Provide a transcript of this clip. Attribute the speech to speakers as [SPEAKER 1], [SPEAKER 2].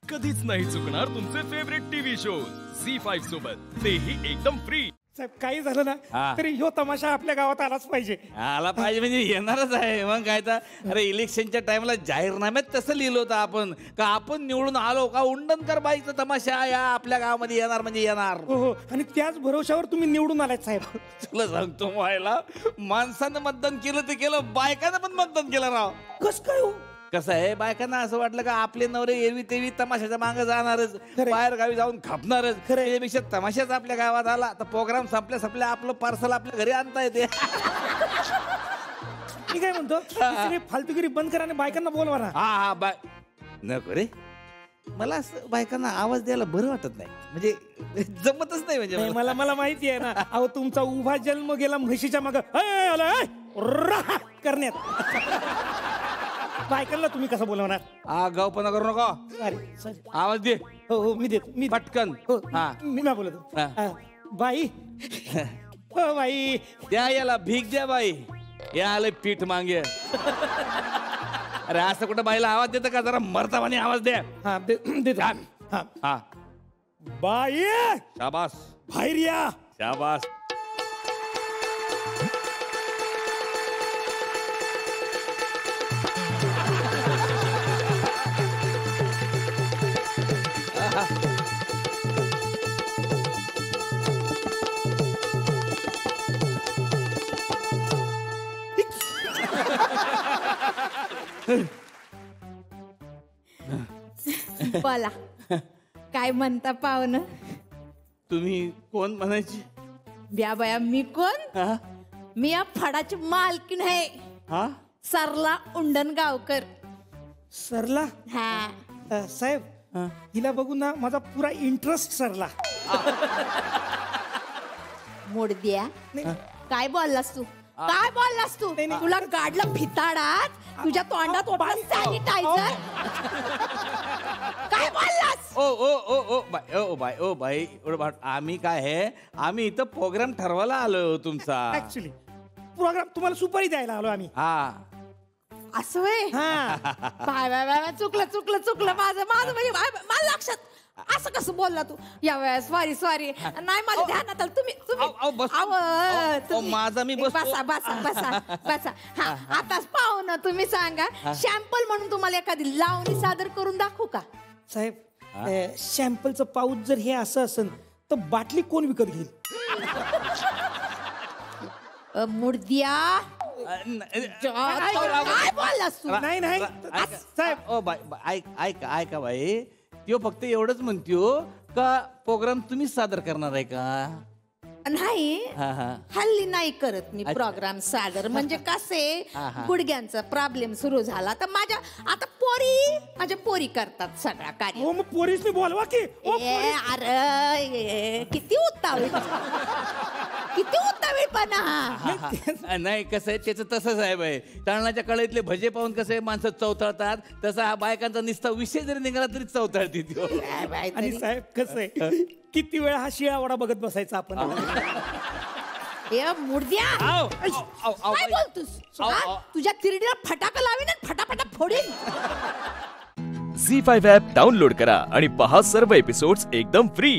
[SPEAKER 1] कधीच नाही चुकणार तुमचे फेवरेट टीव्ही शोज झी5 सोबत, तेही एकदम फ्री.
[SPEAKER 2] साहेब काही झालं ना तरी ह्यो तमाशा आपल्या गावात आलाच पाहिजे.
[SPEAKER 3] आला पाहिजे म्हणजे येणारच आहे. मग काय तर अरे इलेक्शनच्या टाइमला जाहीरनाम्यात तसं लिहिलं होतं आपण का आपण निवडून आलो का उंडणकर बाईचा तमाशा या आपल्या गावामध्ये येणार म्हणजे येणार.
[SPEAKER 2] हो आणि त्याच भरोशावर तुम्ही निवडून आलात साहेब.
[SPEAKER 3] तुला सांगतो व्हायला माणसानं मतदान केलं ते केलं, बायकानं पण मतदान केलं राव.
[SPEAKER 2] कस काय हो?
[SPEAKER 3] कसं आहे बायकांना असं वाटलं का आपले नवरे एरवी तेवी तमाशाच्या मागे जाणारच, बाहेर गावी जाऊन खापणारच. त्यापेक्षा तमाशाच आपल्या गावात आला तर प्रोग्राम संपल्या आपलं पार्सल आपल्या घरी आणता येते.
[SPEAKER 2] मी काय म्हणतो फालतूगिरी बंद करा आणि बायकांना बोलवा ना.
[SPEAKER 3] हा बाय नको रे, मला असं बायकांना आवाज द्यायला बरं वाटत नाही, म्हणजे जमतच नाही. म्हणजे
[SPEAKER 2] मला मला माहिती आहे ना. अहो तुमचा उभा जन्म गेला म्हशीच्या माग करण्यात. बायकांना तुम्ही कसं बोलवणार?
[SPEAKER 3] गावपणा करू नका.
[SPEAKER 2] सॉरी
[SPEAKER 3] आवाज दे.
[SPEAKER 2] हो मी देतो. मी
[SPEAKER 3] पटकन.
[SPEAKER 2] हो मी ना बोलतो. बाई हो बाई
[SPEAKER 3] द्या याला भीक द्या बाई, या आलं पीठ मागे. अरे असं कुठं बाईला आवाज देतं का? जरा मर्दावानी आवाज द्या.
[SPEAKER 2] हा देतो.
[SPEAKER 3] हा
[SPEAKER 2] बाई
[SPEAKER 3] शाबास,
[SPEAKER 2] बाहेर या.
[SPEAKER 3] शाबास.
[SPEAKER 4] बोला काय म्हणता पाहुणं?
[SPEAKER 3] तुम्ही कोण म्हणायची?
[SPEAKER 4] ब्या बाया मी कोण? मी या फडाची मालकीण आहे.
[SPEAKER 3] हा
[SPEAKER 4] सरला उंडणगावकर.
[SPEAKER 2] सरला?
[SPEAKER 4] हा
[SPEAKER 2] साहेब हिला बघून ना माझा पुरा इंटरेस्ट सरला.
[SPEAKER 4] मोडद्या काय बोललास तू? काय बोललास तू? तुला गाडलं भिताडात, तुझ्या तोंडात सॅनिटायझर. काय बोललास?
[SPEAKER 3] ओ बाई आम्ही काय आहे, आम्ही इथं प्रोग्राम ठरवायला आलो तुमचा.
[SPEAKER 2] ऍक्च्युली प्रोग्राम तुम्हाला सुपारी द्यायला आलो आम्ही.
[SPEAKER 3] हा
[SPEAKER 4] असं व्हय? बाय बाय बाय चुकलं माझं म्हणजे मला लक्षात. असं कसं बोलला तू? या वेळेस सॉरी नाही मला ध्यानात आलं. तुम्ही
[SPEAKER 3] माझा मी
[SPEAKER 4] बसा. हा आताच पाहू ना. तुम्ही सांगा शॅम्पल म्हणून तुम्हाला एखादी लावणी सादर करून दाखवू का?
[SPEAKER 2] साहेब शॅम्पलचं पाऊच जर हे असं असेल तर बाटली कोण विकत घेईल?
[SPEAKER 4] मुर्द्या काय बोललास तू?
[SPEAKER 2] नाही
[SPEAKER 3] साहेब ओ बाई ऐका बाई, त्यो फक्त एवढंच म्हणतो का प्रोग्राम तुम्हीच सादर करणार आहे का?
[SPEAKER 4] नाही हल्ली नाही करत मी प्रोग्राम सादर. म्हणजे कसे गुडघ्यांचा प्रॉब्लेम सुरू झाला तर आता माझ्या पोरी करतात सगळा कार्य.
[SPEAKER 2] मग पोरीसनी बोलवा की.
[SPEAKER 4] अरे किती उतावीळपणा.
[SPEAKER 3] नाही कसं आहे त्याचं तसंच आहे बाई. तळणाच्या कळईतले भजे पाहून कसं माणसं चवतळतात, तसा हा बायकांचा निस्ता विषय जरी निघाला तरी चवतळते.
[SPEAKER 2] आणि साहेब कसं आहे किती वेळा हा शिळा वडा बघत बसायचा आपण.
[SPEAKER 4] मुर्द्या काय बोलतोस? तुझ्या तिरडीला फटाका लावीन आणि फटाफटा फोडीन.
[SPEAKER 1] झी5 ॲप डाउनलोड करा आणि पहा सर्व एपिसोड्स एकदम फ्री.